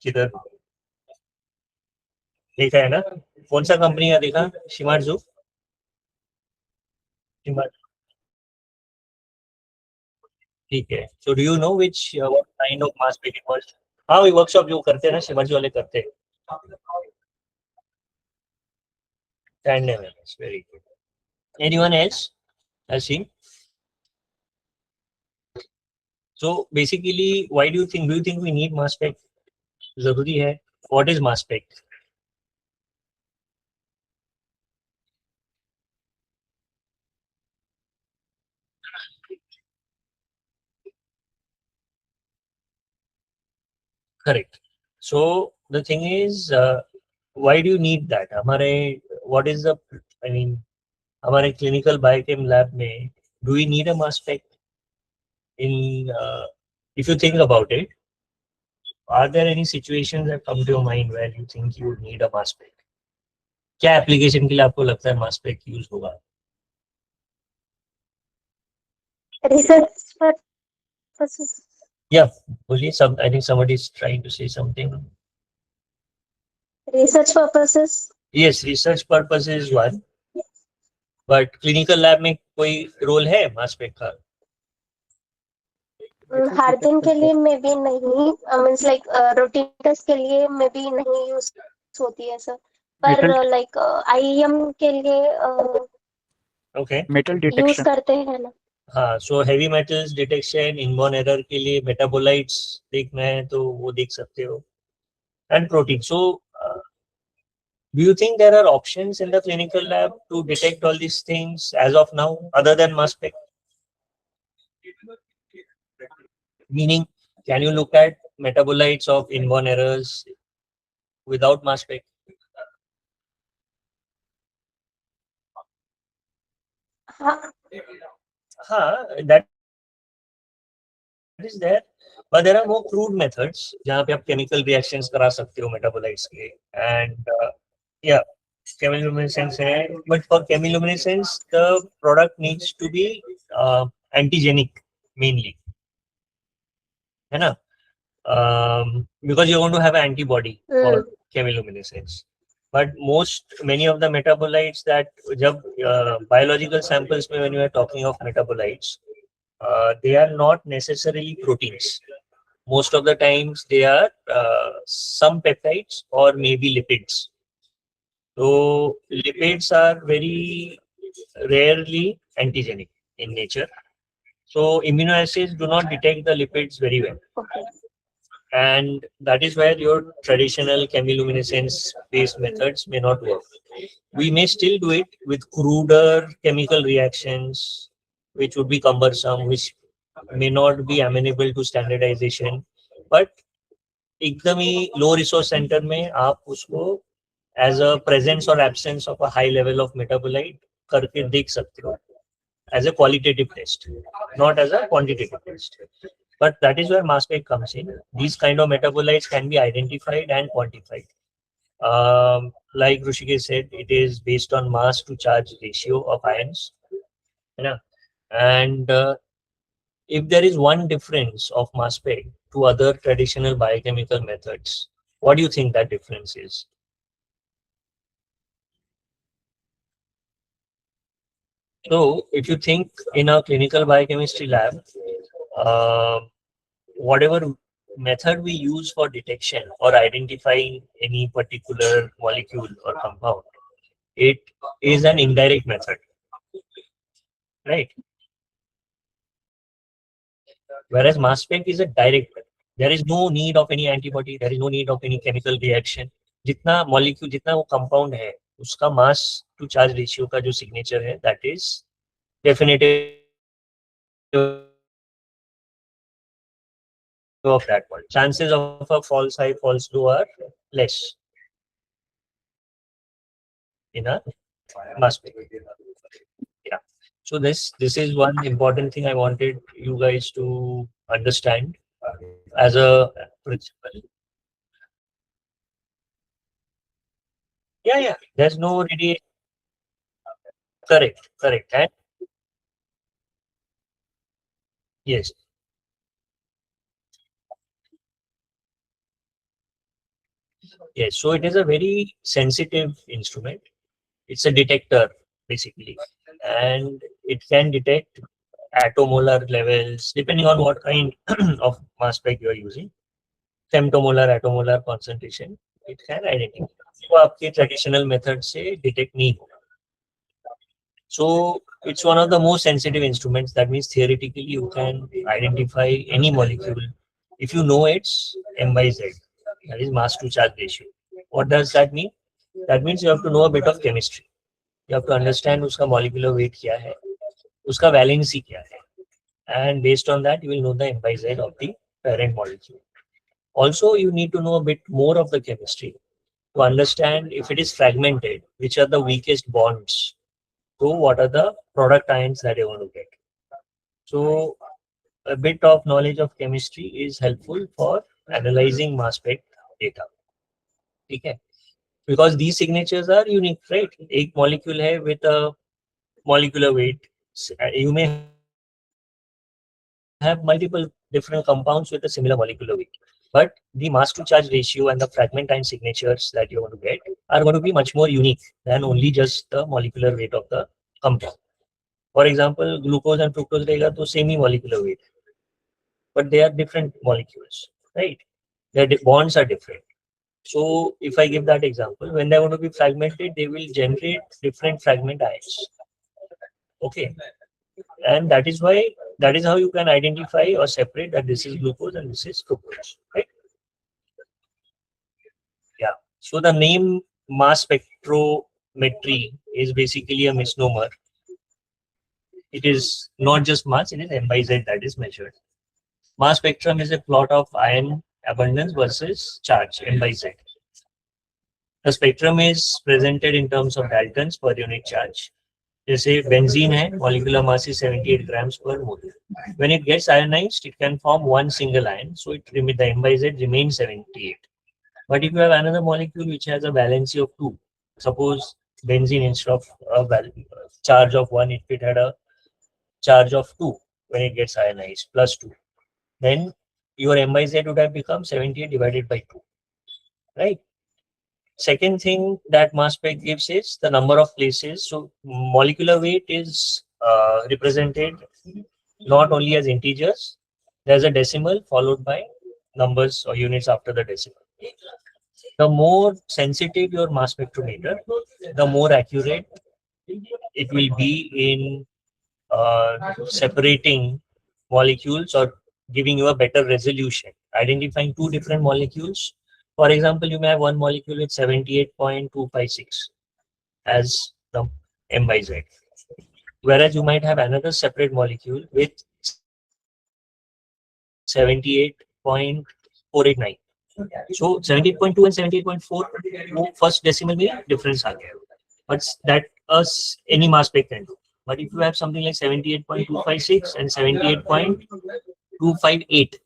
किधर देखा है ना? कौन सा कंपनी का देखा? शिमाजू? ठीक है. So do you know which what kind of mass spec it was? हाँ, वही वर्कशॉप जो करते हैं ना, शिमाजू वाले करते हैं. Tandem MS, very good. Anyone else has seen? So basically, why do you think? Do you think we need mass spec? जरूरी है. What is mass spec? Correct. So the thing is, why do you need that? हमारे what is the, I mean, हमारे clinical biochem lab में do we need a mass spec? In if you think about it, are there any situations that come to your mind where you think you need a mass spec? क्या application के लिए आपको लगता है mass spec use होगा? Research purposes. Yeah, बोलिए. Some, I think somebody is trying to say something. Research purposes. Yes, research purpose is one, but clinical lab में कोई रोल है मास स्पेक का? हर दिन के लिए मे बी नहीं, मीन्स लाइक रूटीन टेस्ट के लिए मे बी नहीं यूज होती है सर, पर लाइक आईएम के लिए ओके, मेटल यूज डिटेक्शन. करते हैं ना. हाँ. So heavy metals detection, inborn error के लिए मेटाबोलाइट्स देखना है तो वो देख सकते हो, and protein. So do you think there are options in the clinical lab to detect all these things as of now other than mass spec? Meaning, can you look at metabolites of inborn errors without mass spec? That is there, but there are more crude methods जहाँ पे आप chemical reactions करा सकते हो metabolites के, and yeah, chemiluminescence है, but for chemiluminescence the product needs to be antigenic mainly, है ना? Because you're going to have an antibody for chemiluminescence. But many of the metabolites that जब biological samples में when you are talking of metabolites, they are not necessarily proteins. Most of the times they are some peptides or maybe lipids. So lipids are very rarely antigenic in nature. So immunoassays do not detect the lipids very well. Okay. And that is where your traditional chemiluminescence based methods may not work. We may still do it with cruder chemical reactions, which would be cumbersome, which may not be amenable to standardization. But एकदम ही लो resource centre में आप उसको as a presence और absence of a high level of metabolite करके देख सकते हो as a qualitative test, not as a quantitative test. But that is where mass spec comes in. These kind of metabolites can be identified and quantified. Like Rushikesh said, it is based on mass to charge ratio of ions. Yeah. And if there is one difference of mass spec to other traditional biochemical methods, what do you think that difference is? So if you think in a clinical biochemistry lab, whatever method we use for detection or identifying any particular molecule or compound, it is an indirect method, right? Whereas mass spec is a direct method. There is no need of any antibody, there is no need of any chemical reaction. जितना molecule, जितना वो compound है, उसका mass to charge ratio का जो signature है, that is definitive of that one. Chances of a false high, false low are less in a mass spec. Yeah. So this is one important thing I wanted you guys to understand as a principle. Yeah. There's no radiation. Correct. And yes. Yes, so it is a very sensitive instrument. It's a detector basically, and it can detect attomolar levels depending on what kind of mass spec you are using. Femtomolar, attomolar concentration, it can identify. वो आपके traditional method से detect नहीं होगा. So it's one of the most sensitive instruments. That means theoretically you can identify any molecule if you know its M by Z, that is mass to charge ratio. What does that mean? That means you have to know a bit of chemistry. You have to understand उसका molecular weight क्या है, उसका valency क्या है, and based on that you will know the M by Z of the parent molecule. Also, you need to know a bit more of the chemistry to understand if it is fragmented, which are the weakest bonds. So, what are the product ions that you want to get? So, a bit of knowledge of chemistry is helpful for analyzing mass spec data. Okay, because these signatures are unique, right? एक molecule है with a molecular weight. You may have multiple different compounds with a similar molecular weight, but the mass to charge ratio and the fragment ion signatures that you want to get are going to be much more unique than only just the molecular weight of the compound. For example, glucose and fructose रहेगा तो same he molecular weight, but they are different molecules, right? Their bonds are different. So if I give that example, when they're going to be fragmented, they will generate different fragment ions. Okay, and that is how you can identify or separate that this is glucose and this is fructose, right? Yeah. So the name mass spectrometry is basically a misnomer. It is not just mass, it is M by Z that is measured. Mass spectrum is a plot of ion abundance versus charge, M by Z. The spectrum is presented in terms of daltons per unit charge. जैसे benzene है, molecular mass is 78 grams per mole. When it gets ionized, it can form one single ion, so the M by Z remains 78. But if you have another molecule which has a valency of 2, suppose benzene instead of a charge of 1, if it had a charge of 2 when it gets ionized, plus 2, then your M by Z would have become 78 divided by 2, right? Second thing that mass spec gives is the number of places. So molecular weight is represented not only as integers, there's a decimal followed by numbers or units after the decimal. The more sensitive your mass spectrometer, the more accurate it will be in separating molecules or giving you a better resolution. Identifying two different molecules. For example, you may have one molecule with 78.256 as the M by Z, whereas you might have another separate molecule with 78.489. So 78.2 and 78.4, first decimal में difference आ गया. But that any mass spec can do. But if you have something like 78.256 and 78.258,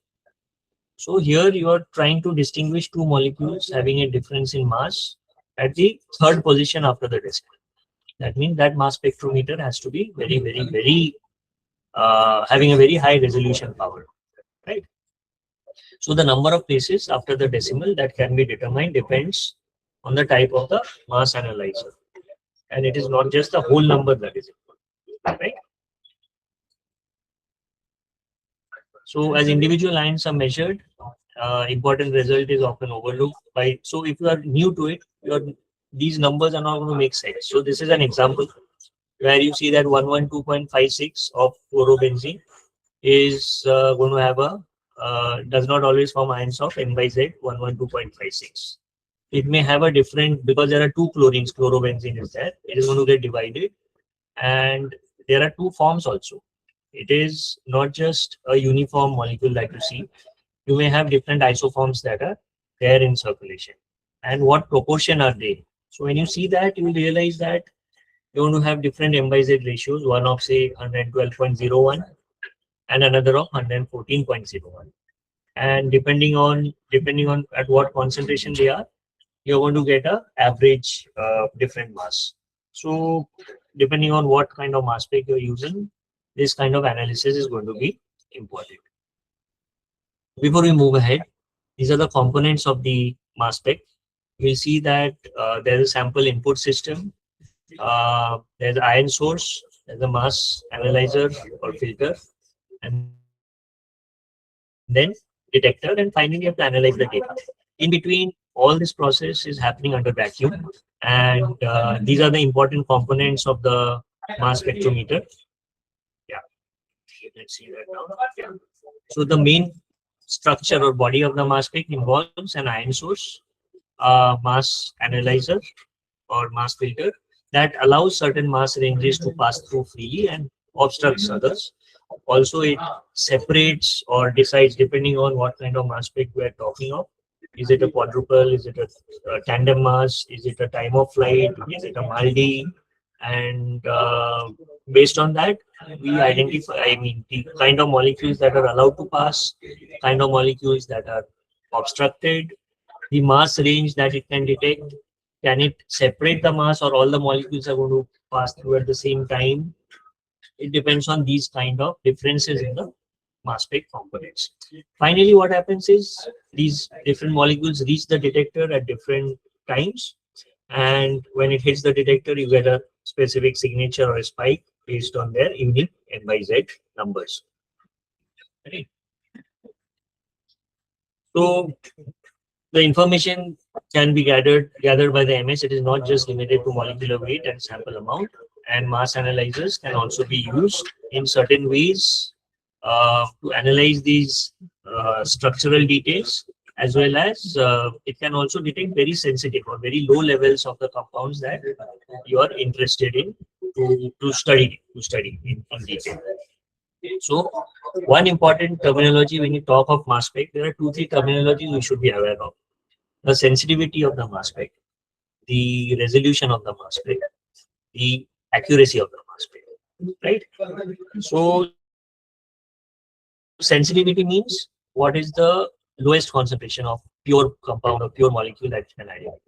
so here you are trying to distinguish two molecules having a difference in mass at the third position after the decimal. That means that mass spectrometer has to be very, very, very having a very high resolution power, right? So the number of places after the decimal that can be determined depends on the type of the mass analyzer, and it is not just the whole number that is important, right? So as individual ions are measured, important result is often overlooked by. So if you are new to it, these numbers are not going to make sense. So this is an example where you see that 112.56 of chlorobenzene is going to have a does not always form ions of N by Z 112.56. It may have a different, because there are two chlorines, chlorobenzene is there, it is going to get divided, and there are two forms also. It is not just a uniform molecule that you see. You may have different isoforms that are there in circulation. And what proportion are they? So when you see that, you will realize that you want to have different M by Z ratios, one of say 112.01 and another of 114.01. And depending on at what concentration they are, you're going to get a average different mass. So depending on what kind of mass spec you're using, this kind of analysis is going to be important. Before we move ahead, these are the components of the mass spec. we'll see that there's a sample input system, there's an ion source, there's a mass analyzer or filter, and then detector, and finally you have to analyze the data. In between, all this process is happening under vacuum, and these are the important components of the mass spectrometer. Yeah, let's see that now. Yeah. So the main structure or body of the mass spec involves an ion source, a mass analyzer or mass filter that allows certain mass ranges to pass through freely and obstructs others. Also, it separates or decides depending on what kind of mass spec we are talking of. Is it a quadruple? Is it a tandem mass? Is it a time of flight? Is it a MALDI? And based on that, we identify, I mean, the kind of molecules that are allowed to pass, kind of molecules that are obstructed, the mass range that it can detect. Can it separate the mass, or all the molecules are going to pass through at the same time? It depends on these kind of differences in the mass spec components. Finally, what happens is these different molecules reach the detector at different times, and when it hits the detector, you get a specific signature or a spike based on their unique N by Z numbers. Right. So the information can be gathered by the MS. It is not just limited to molecular weight and sample amount. And mass analyzers can also be used in certain ways to analyze these structural details, as well as it can also detect very sensitive or very low levels of the compounds that you are interested in to study in detail. So one important terminology when you talk of mass spec, there are two, three terminologies we should be aware of: the sensitivity of the mass spec, the resolution of the mass spec, the accuracy of the mass spec, right? So sensitivity means what is the lowest concentration of pure compound or pure molecule that you can identify.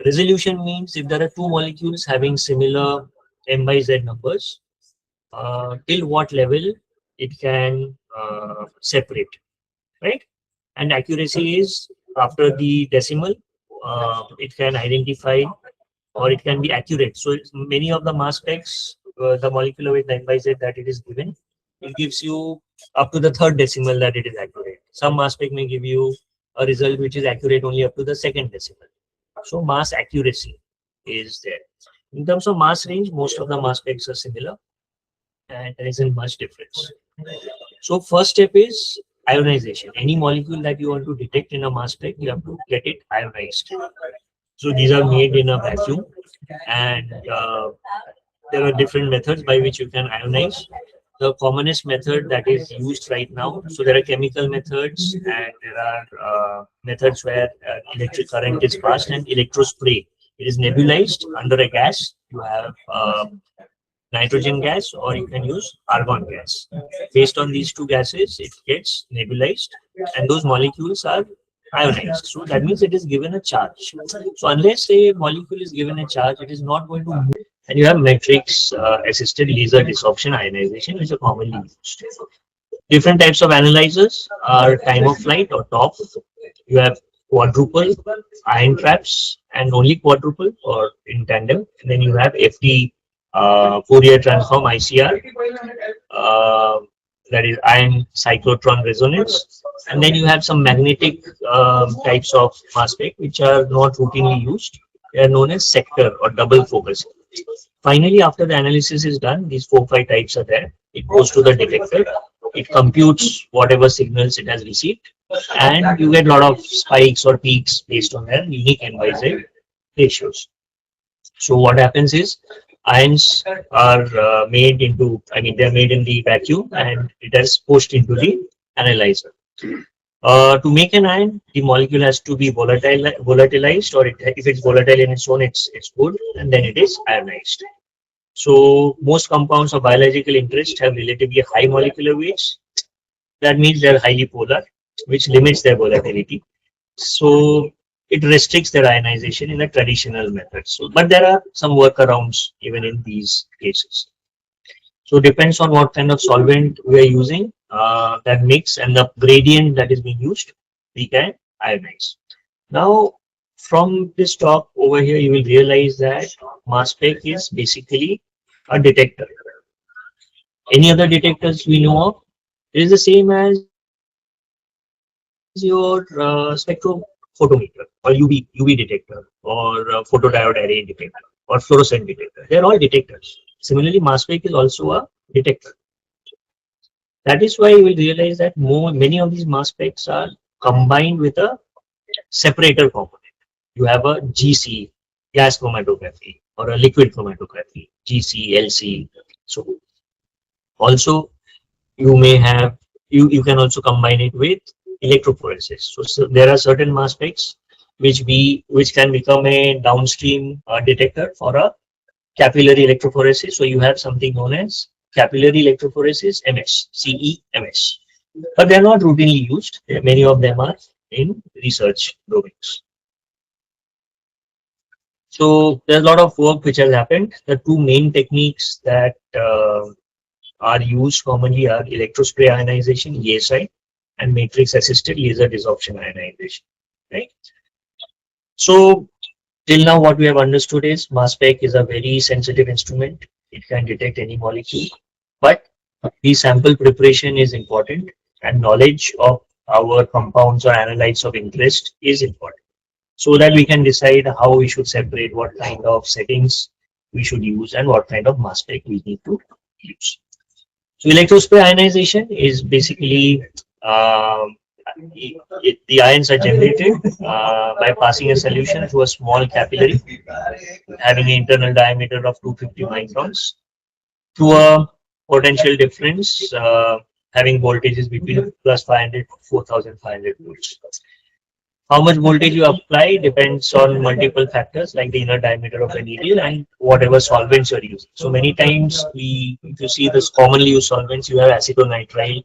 Resolution means if there are two molecules having similar M by Z numbers, till what level it can separate, right? And accuracy is after the decimal, it can identify or it can be accurate. So many of the mass specs, the molecular weight 9 by Z that it is given, it gives you up to the third decimal that it is accurate. Some mass spec may give you a result which is accurate only up to the second decimal. So mass accuracy is there. In terms of mass range, most of the mass specs are similar, and there isn't much difference. So first step is ionization. Any molecule that you want to detect in a mass spec, you have to get it ionized. So these are made in a vacuum, and there are different methods by which you can ionize. The commonest method that is used right now, so there are chemical methods and there are methods where electric current is passed and electrospray. It is nebulized under a gas. You have nitrogen gas or you can use argon gas. Based on these two gases, it gets nebulized and those molecules are ionized. So that means it is given a charge. So unless a molecule is given a charge, it is not going to move. And you have matrix assisted laser desorption ionization, which are commonly used. Different types of analyzers are time of flight or top. You have quadruple, ion traps, and only quadruple or in tandem. And then you have FT, Fourier transform ICR, uh, that is ion cyclotron resonance. And then you have some magnetic types of mass spec which are not routinely used. They are known as sector or double focus. Finally, after the analysis is done, these 4-5 types are there. It goes to the detector. It computes whatever signals it has received, and you get a lot of spikes or peaks based on their unique N by Z ratios. So what happens is ions are made into, I mean, they're made in the vacuum and it is pushed into the analyzer. To make an ion, the molecule has to be volatilized, or if it's volatile in its own, it's good, and then it is ionized. So most compounds of biological interest have relatively high molecular weights. That means they're highly polar, which limits their volatility. So it restricts their ionization in a traditional method. So, but there are some workarounds even in these cases. So depends on what kind of solvent we are using, that mix and the gradient that is being used, we can ionize. Now, from this talk over here, you will realize that mass spec is basically a detector. Any other detectors we know of? It is the same as your spectrophotometer or UV detector or photodiode array detector or fluorescent detector. They are all detectors. Similarly, mass spec is also a detector. That is why you will realize that many of these mass specs are combined with a separator component. You have a GC, gas chromatography, or a liquid chromatography, GC, LC. So also you may have you can also combine it with electrophoresis. So there are certain mass specs which can become a downstream detector for a capillary electrophoresis. So you have something known as capillary electrophoresis MS, CEMS. But they are not routinely used. Many of them are in research domains. So there's a lot of work which has happened. The two main techniques that are used commonly are electrospray ionization (ESI) and matrix assisted laser desorption ionization. Right. So till now, what we have understood is mass spec is a very sensitive instrument. It can detect any molecule, but the sample preparation is important, and knowledge of our compounds or analytes of interest is important, so that we can decide how we should separate, what kind of settings we should use, and what kind of mass spec we need to use. So electrospray ionization is basically the ions are generated by passing a solution through a small capillary having an internal diameter of 250 microns through a potential difference having voltages between plus 500 to 4500 volts. How much voltage you apply depends on multiple factors like the inner diameter of the needle and whatever solvents you're using. So many times if you see this commonly used solvents, you have acetonitrile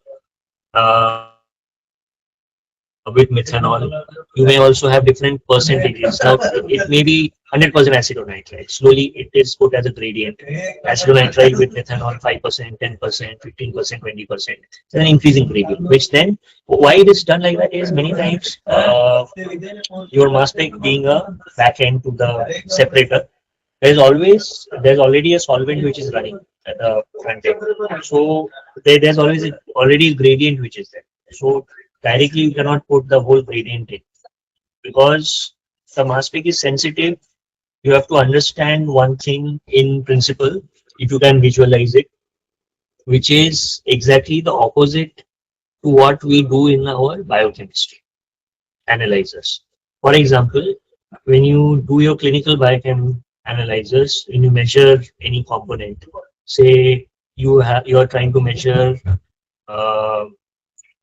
with methanol. You may also have different percentages. Now it may be 100% acetonitrile. Slowly it is put as a gradient. Acetonitrile with methanol 5%, 10%, 15%, 20%. It's an increasing gradient. Which then, why it is done like that is many times your mass spec being a back end to the separator, there's already a solvent which is running at the front end. So there's always already a gradient which is there. So directly you cannot put the whole gradient in because the mass spec is sensitive. You have to understand one thing in principle, if you can visualize it, which is exactly the opposite to what we do in our biochemistry analyzers. For example, when you do your clinical biochem analyzers, when you measure any component, say you are trying to measure uh,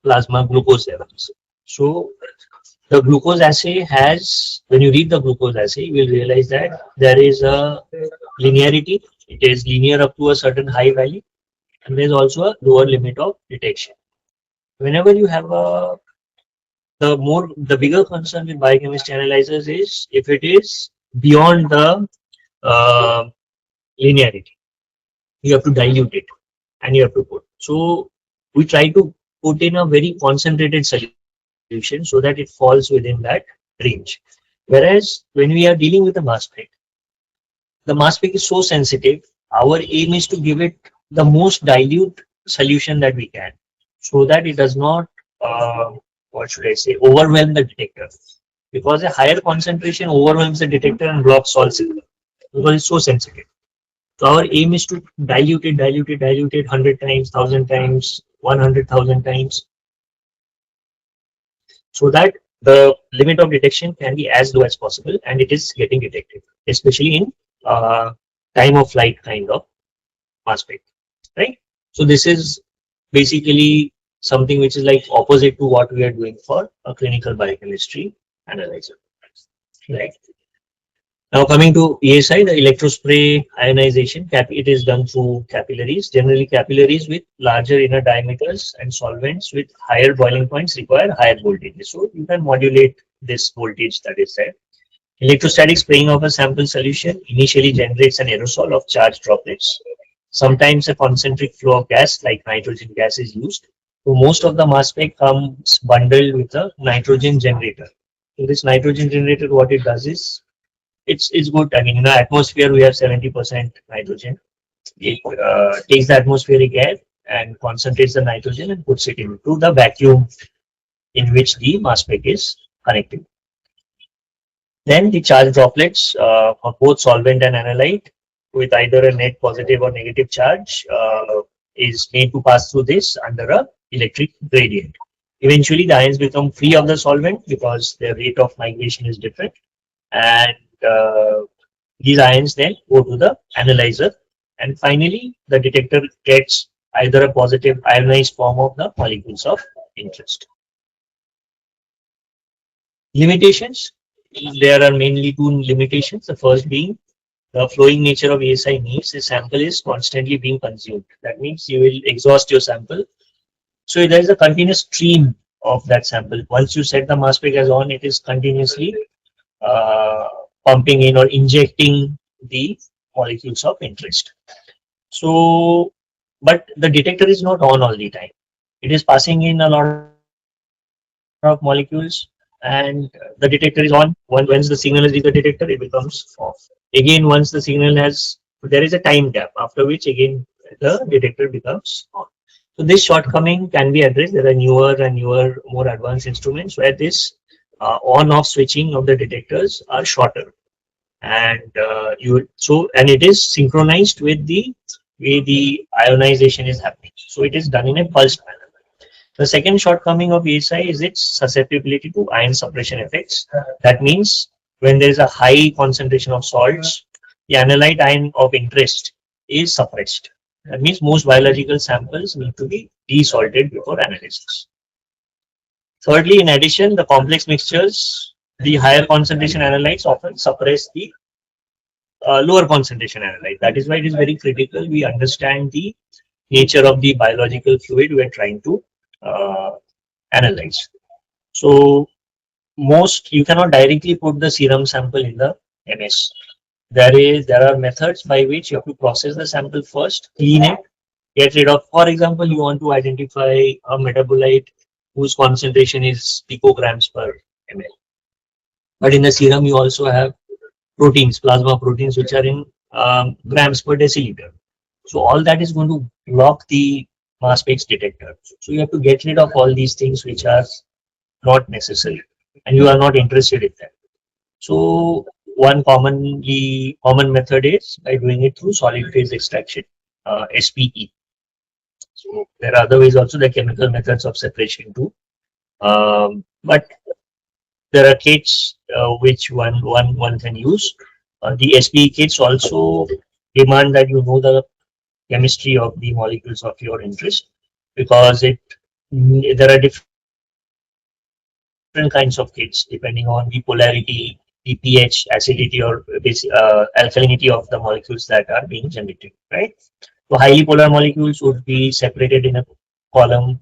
plasma glucose levels. So the glucose assay has, when you read the glucose assay, you will realize that there is a linearity. It is linear up to a certain high value, and there is also a lower limit of detection. Whenever you have the bigger concern with biochemistry analyzers is if it is beyond the uh, linearity, you have to dilute it and you have to put. So we try to put in a very concentrated solution so that it falls within that range. Whereas when we are dealing with the mass spec is so sensitive. Our aim is to give it the most dilute solution that we can, so that it does not, what should I say, overwhelm the detector. Because a higher concentration overwhelms the detector and blocks all signal because it's so sensitive. So our aim is to dilute it 100 times, 1000 times, 100,000 times, so that the limit of detection can be as low as possible and it is getting detected, especially in uh, time of flight kind of mass spec, right? So this is basically something which is like opposite to what we are doing for a clinical biochemistry analyzer, right? Now coming to ESI, the electrospray ionization, it is done through capillaries. Generally, capillaries with larger inner diameters and solvents with higher boiling points require higher voltages. So you can modulate this voltage that is there. Electrostatic spraying of a sample solution initially generates an aerosol of charged droplets. Sometimes a concentric flow of gas like nitrogen gas is used. So most of the mass spec comes bundled with a nitrogen generator. So this nitrogen generator, what it does is, it's good. I mean, in the atmosphere we have 70% nitrogen. It takes the atmospheric air and concentrates the nitrogen and puts it into the vacuum in which the mass spec is connected. Then the charge droplets of both solvent and analyte with either a net positive or negative charge is made to pass through this under a electric gradient. Eventually, the ions become free of the solvent because their rate of migration is different, and these ions then go to the analyzer, and finally the detector gets either a positive ionized form of the molecules of interest. Limitations. There are mainly two limitations. The first being the flowing nature of ASI means the sample is constantly being consumed. That means you will exhaust your sample. So there is a continuous stream of that sample. Once you set the mass spec as on, it is continuously uh, pumping in or injecting the molecules of interest. So, but the detector is not on all the time. It is passing in a lot of molecules, and the detector is on. Once the signal has reached the detector, it becomes off. Again, once the signal has, there is a time gap, after which again the detector becomes on. So this shortcoming can be addressed. There are newer and newer, more advanced instruments where this on-off switching of the detectors are shorter, and and it is synchronized with the way the ionization is happening. So it is done in a pulsed manner. The second shortcoming of ASI is its susceptibility to ion suppression effects. That means when there is a high concentration of salts, the analyte ion of interest is suppressed. That means most biological samples need to be desalted before analysis. Thirdly, in addition, the complex mixtures, the higher concentration analytes often suppress the lower concentration analyte. That is why it is very critical we understand the nature of the biological fluid we are trying to uh, analyze. So most you cannot directly put the serum sample in the MS. There are methods by which you have to process the sample first, clean it, get rid of. For example, you want to identify a metabolite whose concentration is picograms per ml. But in the serum, you also have proteins, plasma proteins, which are in grams per deciliter. So all that is going to block the mass specs detector. So you have to get rid of all these things which are not necessary, and you are not interested in that. So one common method is by doing it through solid phase extraction, SPE. So there are other ways also, the chemical methods of separation too. But there are kits which one can use. The SPE kits also demand that you know the chemistry of the molecules of your interest, because there are different kinds of kits depending on the polarity, the pH, acidity, or alkalinity of the molecules that are being generated, right? So highly polar molecules would be separated in a column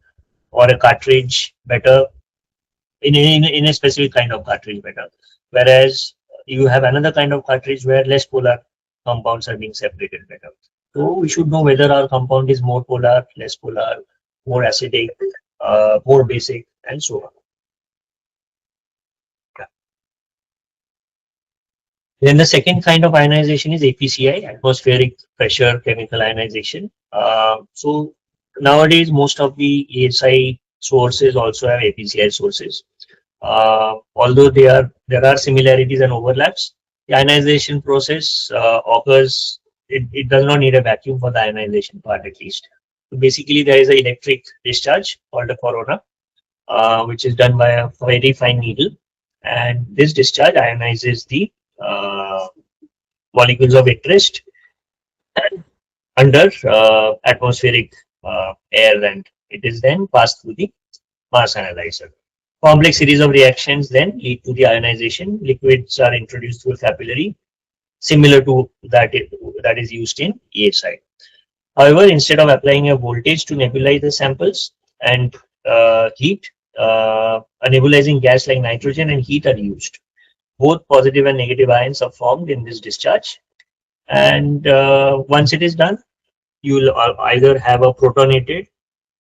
or a cartridge better, in a specific kind of cartridge better. Whereas you have another kind of cartridge where less polar compounds are being separated better. So we should know whether our compound is more polar, less polar, more acidic, more basic, and so on. Yeah. Then the second kind of ionization is APCI, atmospheric pressure chemical ionization. So nowadays, most of the ASI sources also have APCI sources. Although there are similarities and overlaps, the ionization process occurs. It does not need a vacuum for the ionization part, at least. So basically, there is an electric discharge called a corona, which is done by a very fine needle, and this discharge ionizes the uh, molecules of interest under atmospheric air, and it is then passed through the mass analyzer. Complex series of reactions then lead to the ionization. Liquids are introduced through a capillary, similar to that is used in ESI. However, instead of applying a voltage to nebulize the samples and heat, a nebulizing gas like nitrogen and heat are used. Both positive and negative ions are formed in this discharge, and once it is done, you will either have a protonated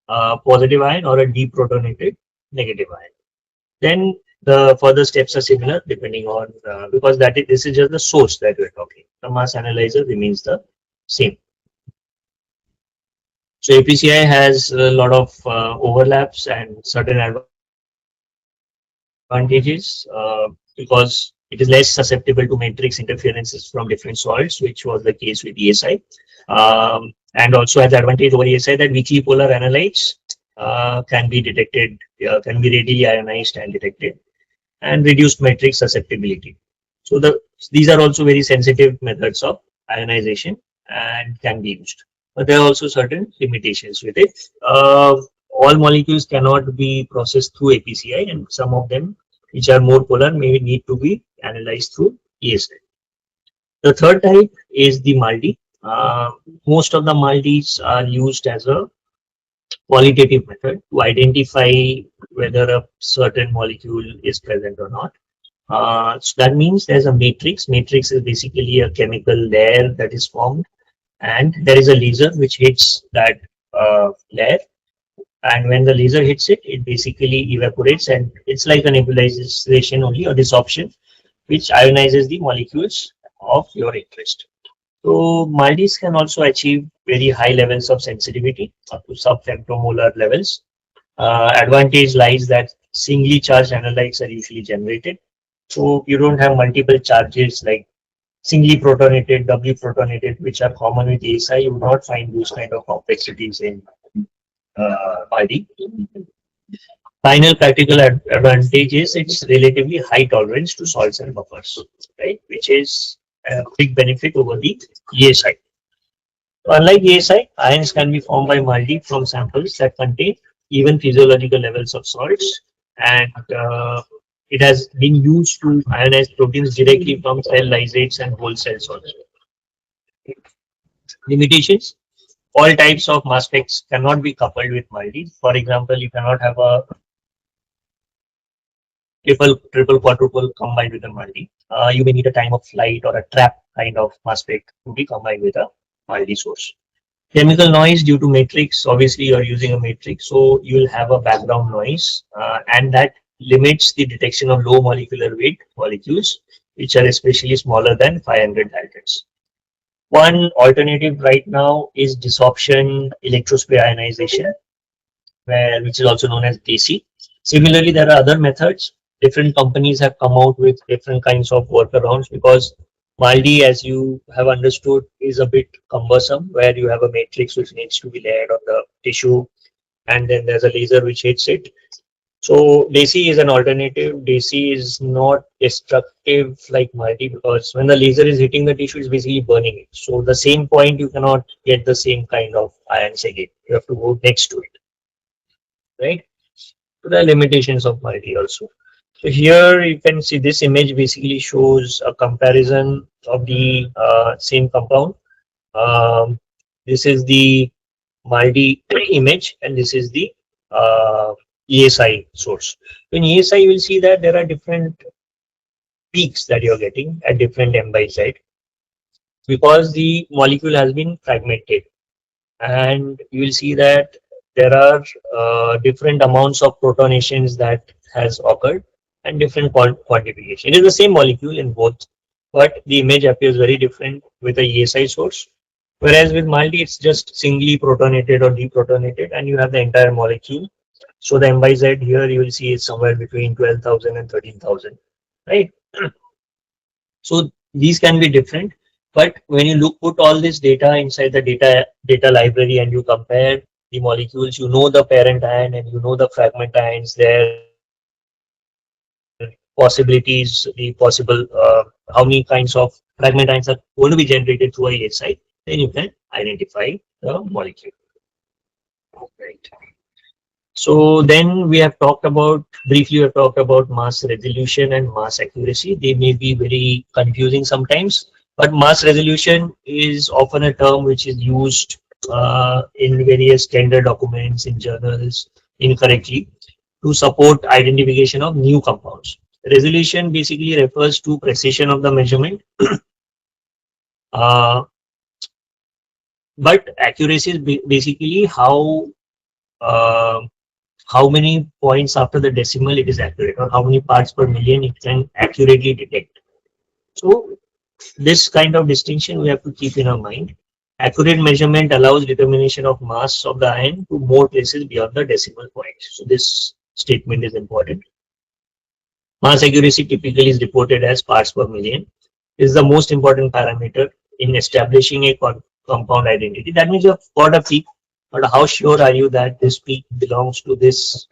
positive ion or a deprotonated negative ion. Then The further steps are similar depending on because this is just the source that we're talking. The mass analyzer remains the same. So APCI has a lot of overlaps and certain advantages because it is less susceptible to matrix interferences from different salts, which was the case with ESI. And also has advantage over ESI that weakly polar analytes can be detected, can be readily ionized and detected, and reduced matrix susceptibility. So these are also very sensitive methods of ionization and can be used. But there are also certain limitations with it. All molecules cannot be processed through APCI, and some of them, which are more polar, may need to be analyzed through ESI. The third type is the MALDI. Most of the MALDIs are used as a qualitative method to identify whether a certain molecule is present or not. So that means there's a matrix. Matrix is basically a chemical layer that is formed, and there is a laser which hits that layer. And when the laser hits it, it basically evaporates, and it's like a nebulization only or desorption, which ionizes the molecules of your interest. So MALDIs can also achieve very high levels of sensitivity up to sub-femtomolar levels. Advantage lies that singly charged analytes are usually generated. So you don't have multiple charges like singly protonated, doubly protonated, which are common with ASI. You will not find those kind of complexities in MALDI. Final practical advantage is its relatively high tolerance to salts and buffers, right? Which is a big benefit over the ESI. Unlike ESI, ions can be formed by MALDI from samples that contain even physiological levels of salts, and it has been used to ionize proteins directly from cell lysates and whole cells also. Limitations: all types of mass specs cannot be coupled with MALDI. For example, you cannot have a triple, quadruple combined with a MALDI. You may need a time of flight or a trap kind of mass spec to be combined with a MALDI source. Chemical noise due to matrix, obviously you're using a matrix, so you'll have a background noise, and that limits the detection of low molecular weight molecules, which are especially smaller than 500 daltons. One alternative right now is desorption electrospray ionization, which is also known as DC. Similarly, there are other methods. Different companies have come out with different kinds of workarounds because MALDI, as you have understood, is a bit cumbersome, where you have a matrix which needs to be layered on the tissue, and then there's a laser which hits it. So DC is an alternative. DC is not destructive like MALDI because when the laser is hitting the tissue, it's basically burning it. So the same point, you cannot get the same kind of ions again. You have to go next to it, right? So there are limitations of MALDI also. So here you can see this image basically shows a comparison of the same compound. This is the MALDI image, and this is the ESI source. In ESI, you will see that there are different peaks that you're getting at different M by Z because the molecule has been fragmented, and you will see that there are different amounts of protonations that has occurred and different quantification. It is the same molecule in both, but the image appears very different with a ESI source. Whereas with MALDI, it's just singly protonated or deprotonated, and you have the entire molecule. So the M by Z here you will see is somewhere between 12,000 and 13,000, right? So these can be different, but when you put all this data inside the data library and you compare the molecules, you know the parent ion and you know the fragment ions, their possibilities, the possible how many kinds of fragment ions are going to be generated through a ESI, then you can identify the molecule. Right. So then we have talked about briefly. We have talked about mass resolution and mass accuracy. They may be very confusing sometimes, but mass resolution is often a term which is used in various tender documents in journals incorrectly to support identification of new compounds. Resolution basically refers to precision of the measurement, uh, but accuracy is basically how uh, how many points after the decimal it is accurate, or how many parts per million it can accurately detect. So this kind of distinction we have to keep in our mind. Accurate measurement allows determination of mass of the ion to more places beyond the decimal point. So this statement is important. Mass accuracy typically is reported as parts per million. This is the most important parameter in establishing a compound identity. That means you have got a peak, but how sure are you that this peak belongs to this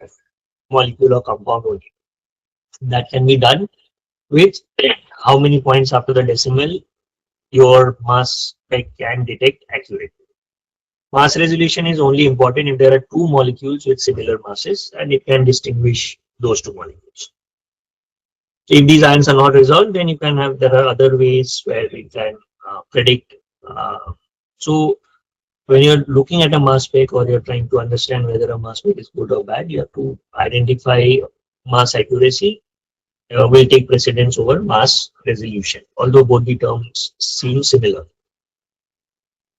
molecule or compound only? That can be done with how many points after the decimal your mass spec can detect accurately. Mass resolution is only important if there are two molecules with similar masses and it can distinguish those two molecules. So if these ions are not resolved, then you can have, there are other ways where we can predict. Uh, so when you're looking at a mass spec or you're trying to understand whether a mass spec is good or bad, you have to identify mass accuracy will take precedence over mass resolution, although both the terms seem similar.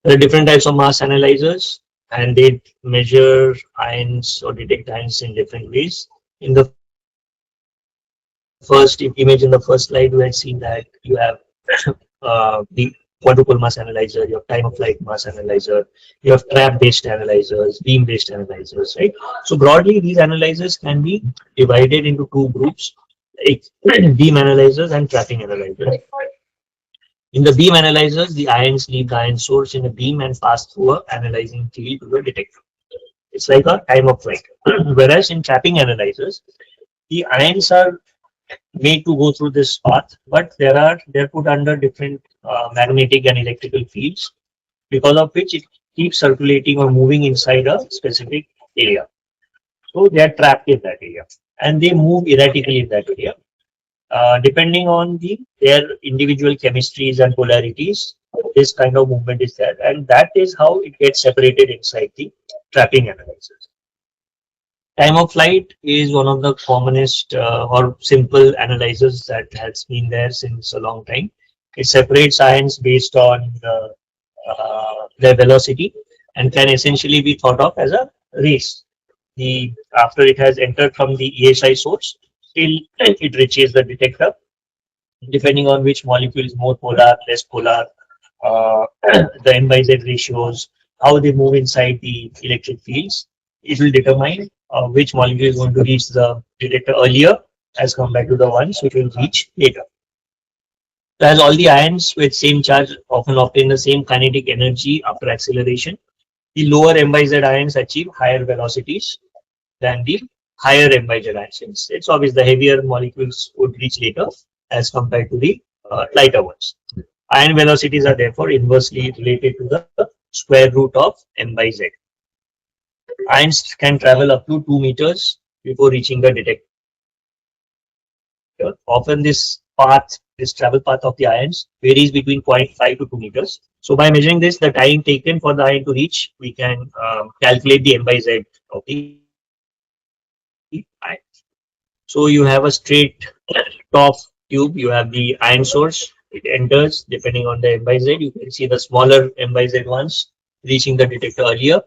There are different types of mass analyzers and they measure ions or detect ions in different ways. In the first image, in the first slide, we had seen that you have the quadruple mass analyzer, you have time of flight mass analyzer, you have trap based analyzers, beam based analyzers, right? So broadly, these analyzers can be divided into two groups, like beam analyzers and trapping analyzers. In the beam analyzers, the ions leave the ion source in a beam and pass through a analyzing field to the detector. It's like a time of flight. Whereas in trapping analyzers, the ions are made to go through this path, but they're put under different magnetic and electrical fields, because of which it keeps circulating or moving inside a specific area. So they are trapped in that area and they move erratically in that area. Depending on their individual chemistries and polarities, this kind of movement is there, and that is how it gets separated inside the trapping analyzers. Time of flight is one of the commonest or simple analyzers that has been there since a long time. It separates ions based on their velocity and can essentially be thought of as a race. The after it has entered from the ESI source till it reaches the detector, depending on which molecule is more polar, less polar, the N by Z ratios, how they move inside the electric fields, it will determine which molecule is going to reach the detector earlier as compared to the ones which will reach later. So as all the ions with same charge often obtain the same kinetic energy after acceleration, the lower M by Z ions achieve higher velocities than the higher M by Z ions. It's obvious the heavier molecules would reach later as compared to the lighter ones. Ion velocities are therefore inversely related to the square root of M by Z. Ions can travel up to 2 meters before reaching the detector. Often this travel path of the ions varies between 0.5 to 2 meters. So by measuring this, the time taken for the ion to reach, we can calculate the M by Z of the ion. So you have a straight top tube, you have the ion source, it enters, depending on the M by Z, you can see the smaller M by Z ones reaching the detector earlier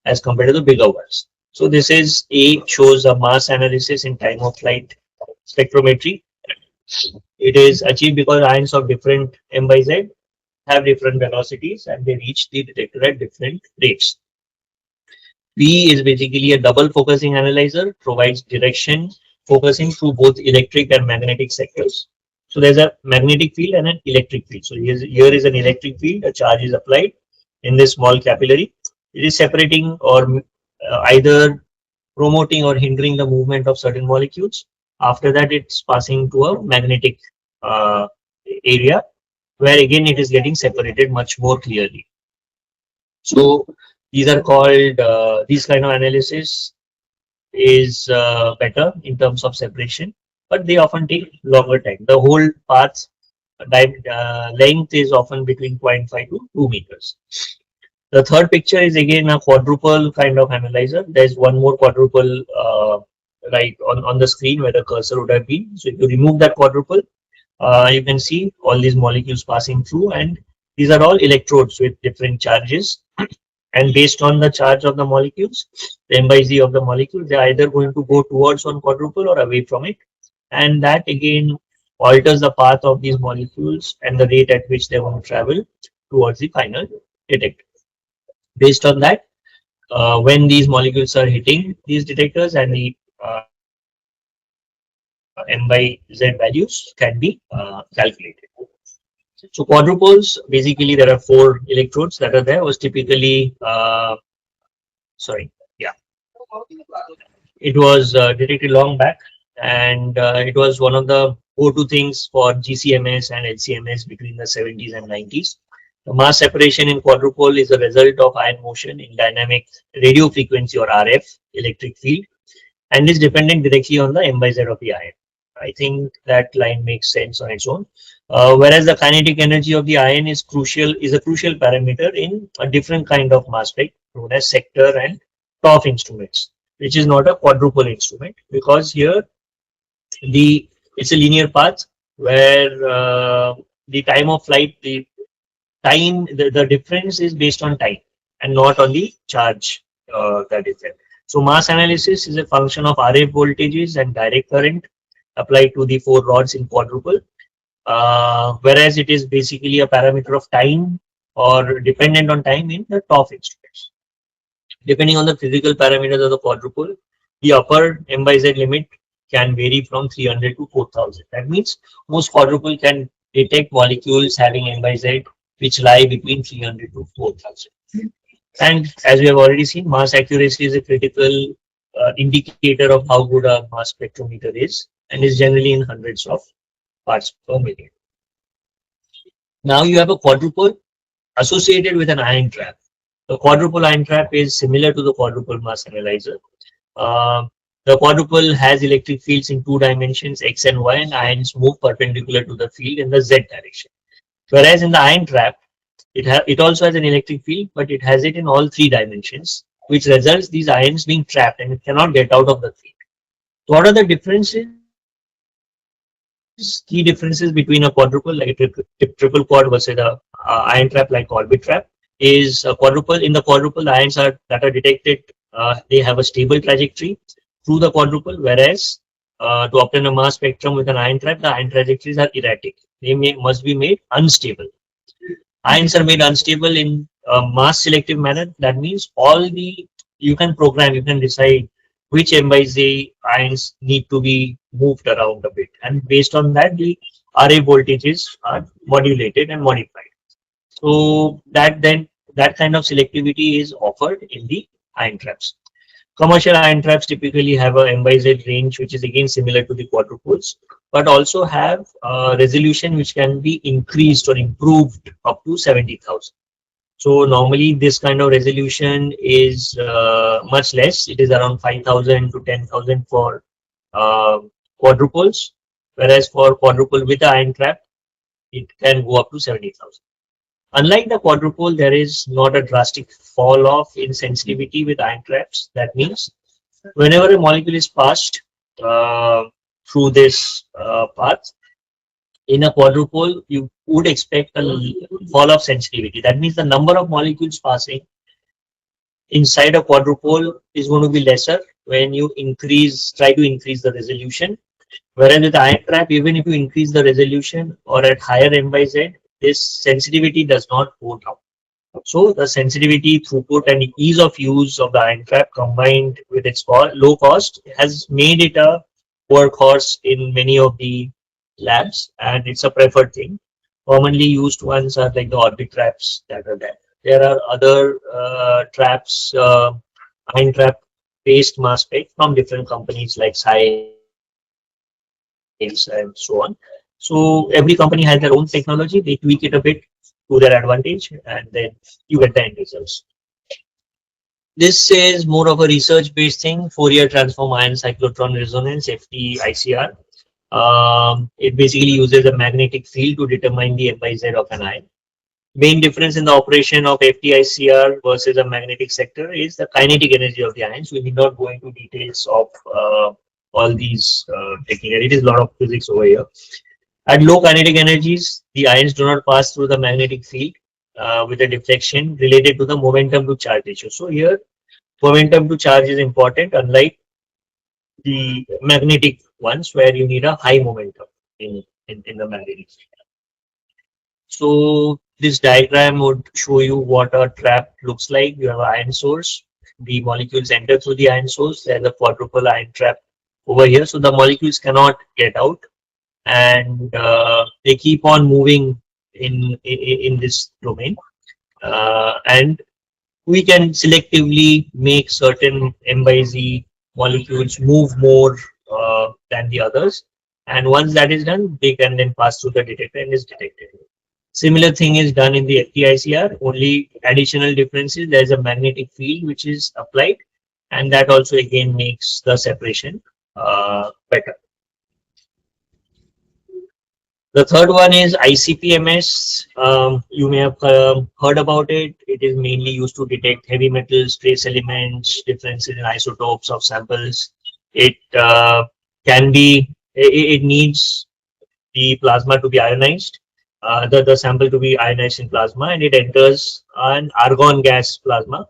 as compared to the bigger ones. So this is shows a mass analysis in time of flight spectrometry. It is achieved because ions of different M by Z have different velocities and they reach the detector at different rates. P is basically a double focusing analyzer, provides direction focusing through both electric and magnetic sectors. So there's a magnetic field and an electric field. So here is an electric field, a charge is applied in this small capillary. It is separating or either promoting or hindering the movement of certain molecules. After that, it's passing to a magnetic uh, area where again it is getting separated much more clearly. So these are called these kind of analysis is better in terms of separation, but they often take longer time. The whole path length is often between 0.5 to 2 meters. The third picture is again a quadruple kind of analyzer. There's one more quadruple right on the screen where the cursor would have been. So if you remove that quadruple, you can see all these molecules passing through, and these are all electrodes with different charges. And based on the charge of the molecules, the m by z of the molecule, they're either going to go towards one quadruple or away from it. And that again alters the path of these molecules and the rate at which they want to travel towards the final detector. Based on that, when these molecules are hitting these detectors and the m by z values can be calculated. So quadruples, basically there are four electrodes that are there, was typically sorry, yeah, it was detected long back, and it was one of the go-to things for GCMS and LCMS between the 70s and 90s. The mass separation in quadrupole is a result of ion motion in dynamic radio frequency or RF electric field, and is dependent directly on the m by z of the ion. I think that line makes sense on its own. Whereas the kinetic energy of the ion is a crucial parameter in a different kind of mass spec known as sector and TOF instruments, which is not a quadruple instrument, because here the it's a linear path where the time of flight, the difference is based on time and not on the charge that is there. So mass analysis is a function of RF voltages and direct current applied to the four rods in quadruple, whereas it is basically a parameter of time or dependent on time in the TOF instruments. Depending on the physical parameters of the quadruple, the upper m by z limit can vary from 300 to 4000. That means most quadruple can detect molecules having m by z which lie between 300 to 4000. And as we have already seen, mass accuracy is a critical indicator of how good a mass spectrometer is, and is generally in hundreds of parts per million. Now you have a quadruple associated with an ion trap. The quadruple ion trap is similar to the quadruple mass analyzer. Uh, the quadruple has electric fields in two dimensions, x and y, and ions move perpendicular to the field in the z direction. Whereas in the ion trap, it also has an electric field, but it has it in all three dimensions, which results these ions being trapped and it cannot get out of the field. So what are the differences? Key differences between a quadruple like a triple quad versus a ion trap like orbit trap is a quadruple. In the quadruple, the ions are that are detected. They have a stable trajectory through the quadruple, whereas to obtain a mass spectrum with an ion trap, the ion trajectories are erratic. Must be made unstable. Ions are made unstable in a mass selective manner. That means you can program, you can decide which m by z ions need to be moved around a bit, and based on that, the RA voltages are modulated and modified. So that kind of selectivity is offered in the ion traps. Commercial ion traps typically have a m by z range, which is again similar to the quadruples, but also have a resolution which can be increased or improved up to 70,000. So normally this kind of resolution is much less. It is around 5,000 to 10,000 for uh, quadruples, whereas for quadruple with the ion trap, it can go up to 70,000. Unlike the quadruple, there is not a drastic fall off in sensitivity with ion traps. That means whenever a molecule is passed uh, through this path, in a quadruple, you would expect a fall of sensitivity. That means the number of molecules passing inside a quadruple is going to be lesser when you try to increase the resolution. Whereas with ion trap, even if you increase the resolution or at higher m by z, this sensitivity does not go down. So the sensitivity, throughput, and ease of use of the ion trap combined with its low cost has made it a workhorse in many of the labs, and it's a preferred thing. Commonly used ones are like the orbit traps that are there. There are other traps, ion trap based mass spec from different companies like Science and so on. So every company has their own technology. They tweak it a bit to their advantage, and then you get the end results. This is more of a research-based thing. Fourier transform ion cyclotron resonance (FTICR). It basically uses a magnetic field to determine the m by z of an ion. Main difference in the operation of FTICR versus a magnetic sector is the kinetic energy of the ions. We need not go into details of all these technical. It is a lot of physics over here. At low kinetic energies, the ions do not pass through the magnetic field. with a deflection related to the momentum to charge ratio. So here momentum to charge is important, unlike the magnetic ones where you need a high momentum in the magnetic. So this diagram would show you what a trap looks like. You have an ion source. The molecules enter through the ion source. There's a quadruple ion trap over here. So the molecules cannot get out, and they keep on moving in this domain. And we can selectively make certain M by Z molecules move more than the others. And once that is done, they can then pass through the detector and is detected. Similar thing is done in the FTICR, only additional difference is there is a magnetic field which is applied, and that also again makes the separation better. The third one is ICP-MS. You may have heard about it. It is mainly used to detect heavy metals, trace elements, differences in isotopes of samples. It can be, it needs the plasma to be ionized, the sample to be ionized in plasma, and it enters an argon gas plasma,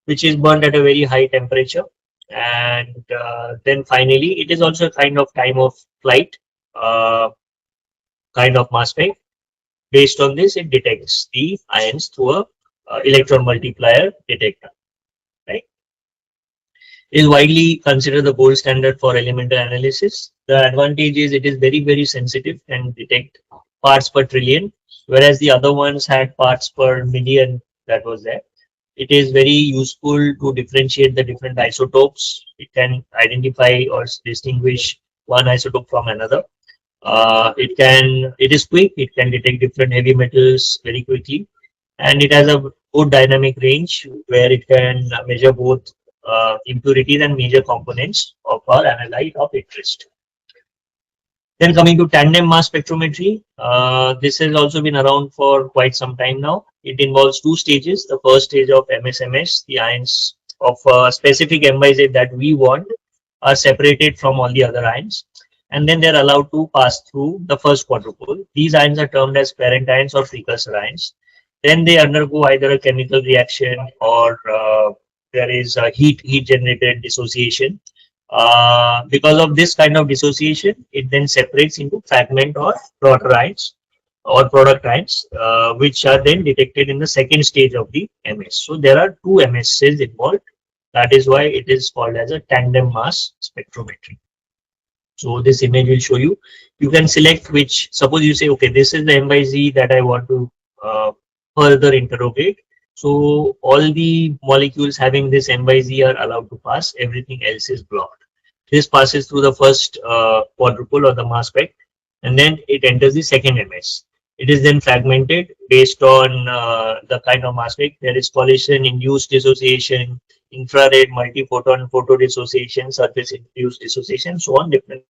which is burned at a very high temperature. And then finally, it is also a kind of time of flight kind of mass spec. Based on this, it detects the ions through a electron multiplier detector. Right? It is widely considered the gold standard for elemental analysis. The advantage is it is very sensitive and detect parts per trillion, whereas the other ones had parts per million that was there. It is very useful to differentiate the different isotopes. It can identify or distinguish one isotope from another. It is quick, it can detect different heavy metals very quickly, and it has a good dynamic range where it can measure both impurities and major components of our analyte of interest. Then coming to tandem mass spectrometry, this has also been around for quite some time now. It involves two stages. The first stage of MSMS, the ions of a specific M by Z that we want are separated from all the other ions, and then they're allowed to pass through the first quadrupole. These ions are termed as parent ions or precursor ions. Then they undergo either a chemical reaction or there is a heat generated dissociation. Because of this kind of dissociation, it then separates into fragment or daughter ions or product ions, which are then detected in the second stage of the MS. So there are two MSs involved. That is why it is called as a tandem mass spectrometry. So this image will show you. You can select which, suppose you say, okay, this is the M by Z that I want to further interrogate. So all the molecules having this M by Z are allowed to pass. Everything else is blocked. This passes through the first quadruple or the mass spec, and then it enters the second MS. It is then fragmented based on the kind of mass spec. There is collision induced dissociation, infrared multiphoton photo dissociation, surface induced dissociation, so on. Different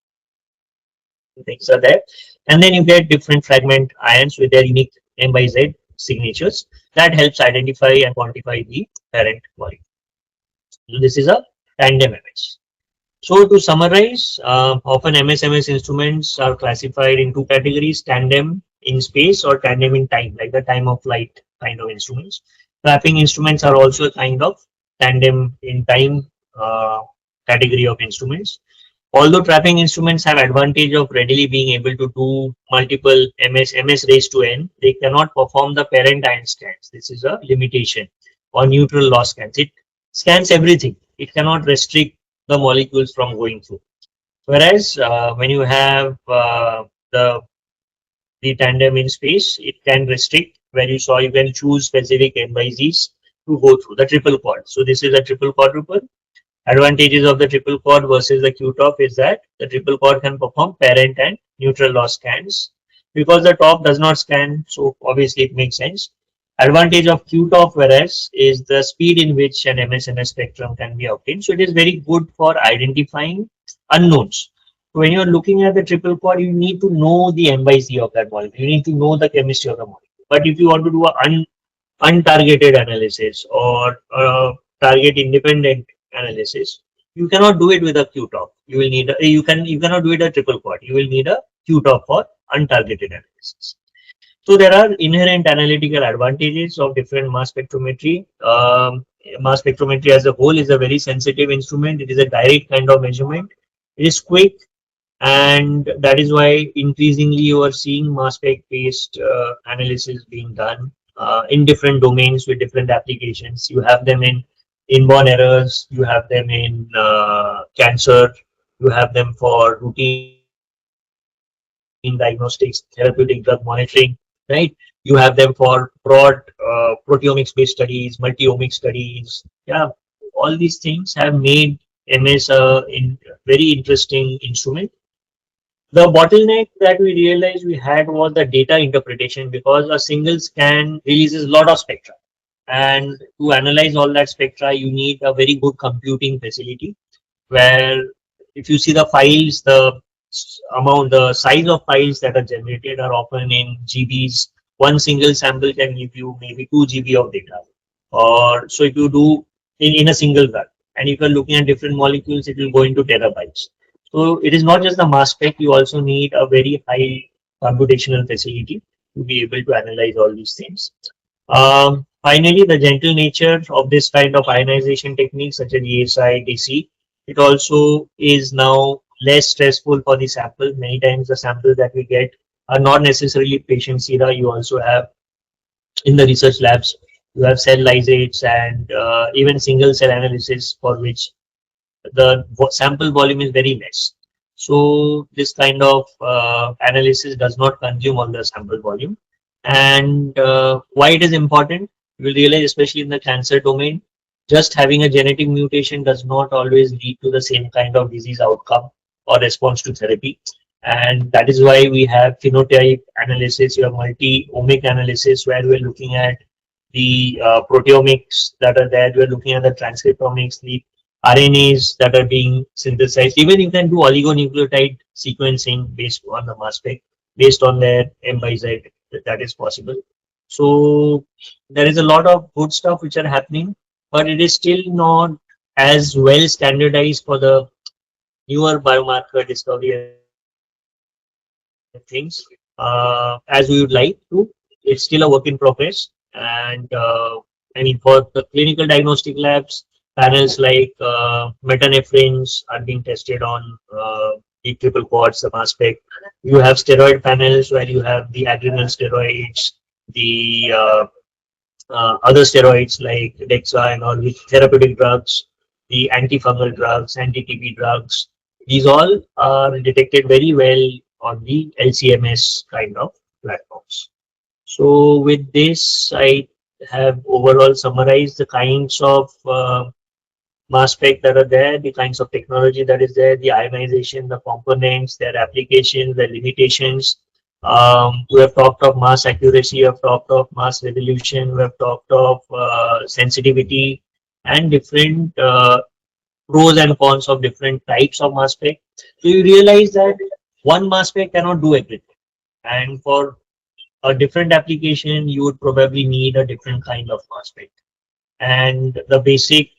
things are there, and then you get different fragment ions with their unique M by Z signatures that helps identify and quantify the parent molecule. So this is a tandem MS. So to summarize, often MSMS instruments are classified in two categories: tandem in space or tandem in time, like the time of flight kind of instruments. Trapping instruments are also a kind of tandem in time category of instruments. Although trapping instruments have advantage of readily being able to do multiple MS raised to n, they cannot perform the parent ion scans. This is a limitation, or neutral loss scans. It scans everything. It cannot restrict the molecules from going through. Whereas when you have the tandem in space, it can restrict, where you saw you can choose specific M by Z's to go through the triple quad. So this is a triple quadruple. Advantages of the triple quad versus the Q-top is that the triple quad can perform parent and neutral loss scans. Because the top does not scan, so obviously it makes sense. Advantage of Q-top, whereas, is the speed in which an MSMS spectrum can be obtained. So it is very good for identifying unknowns. So when you're looking at the triple quad, you need to know the M by Z of that molecule. You need to know the chemistry of the molecule. But if you want to do an untargeted analysis or target independent analysis, you cannot do it with a Q-top. You will need you cannot do it a triple quad. You will need a Q-top for untargeted analysis. So there are inherent analytical advantages of different mass spectrometry. Mass spectrometry as a whole is a very sensitive instrument. It is a direct kind of measurement. It is quick, and that is why increasingly you are seeing mass spec based analysis being done in different domains with different applications. You have them in inborn errors, you have them in cancer, you have them for routine diagnostics, therapeutic drug monitoring, right? You have them for broad proteomics based studies, multi-omics studies. Yeah, all these things have made MS a very interesting instrument. The bottleneck that we realized we had was the data interpretation, because a single scan releases a lot of spectra. And to analyze all that spectra, you need a very good computing facility, where if you see the files, the size of files that are generated are often in GBs. One single sample can give you maybe 2 GB of data. Or so if you do in a single run, and if you're looking at different molecules, it will go into terabytes. So it is not just the mass spec, you also need a very high computational facility to be able to analyze all these things. Finally, the gentle nature of this kind of ionization techniques such as ESI, DC, it also is now less stressful for the sample. Many times the samples that we get are not necessarily patient sera. You also have in the research labs, you have cell lysates and even single cell analysis for which the sample volume is very less. So this kind of analysis does not consume all the sample volume. And why it is important, you will realize, especially in the cancer domain, just having a genetic mutation does not always lead to the same kind of disease outcome or response to therapy. And that is why we have phenotype analysis, you have multi-omic analysis, where we're looking at the proteomics that are there, we're looking at the transcriptomics, the RNAs that are being synthesized. Even you can do oligonucleotide sequencing based on the mass spec, based on their M by Z, that is possible. So there is a lot of good stuff which are happening, but it is still not as well standardized for the newer biomarker discovery and things as we would like to. It's still a work in progress. And I mean, for the clinical diagnostic labs, panels like metanephrines are being tested on the triple quads, the mass spec. You have steroid panels where you have the adrenal steroids, the other steroids like Dexa and all, which therapeutic drugs, the antifungal drugs, anti-TB drugs. These all are detected very well on the LCMS kind of platforms. So with this, I have overall summarized the kinds of mass spec that are there, the kinds of technology that is there, the ionization, the components, their applications, their limitations. We have talked of mass accuracy, we have talked of mass resolution, we have talked of sensitivity and different pros and cons of different types of mass spec. So you realize that one mass spec cannot do everything. And for a different application, you would probably need a different kind of mass spec. And the basic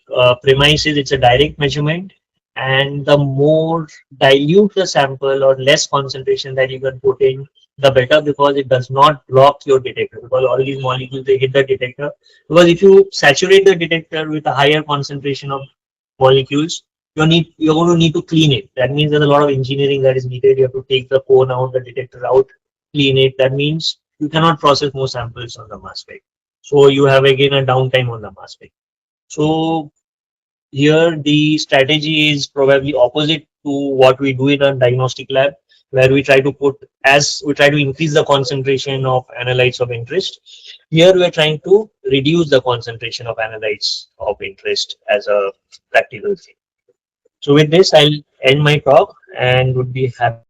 premise is it's a direct measurement, and the more dilute the sample or less concentration that you can put in, the better, because it does not block your detector, because all these molecules, they hit the detector. Because if you saturate the detector with a higher concentration of molecules, you're going to need to clean it. That means there's a lot of engineering that is needed. You have to take the cone out, the detector out, clean it. That means you cannot process more samples on the mass spec. So you have again a downtime on the mass spec. So here the strategy is probably opposite to what we do in a diagnostic lab, where we try to increase the concentration of analytes of interest. Here we are trying to reduce the concentration of analytes of interest as a practical thing. So with this, I'll end my talk and would be happy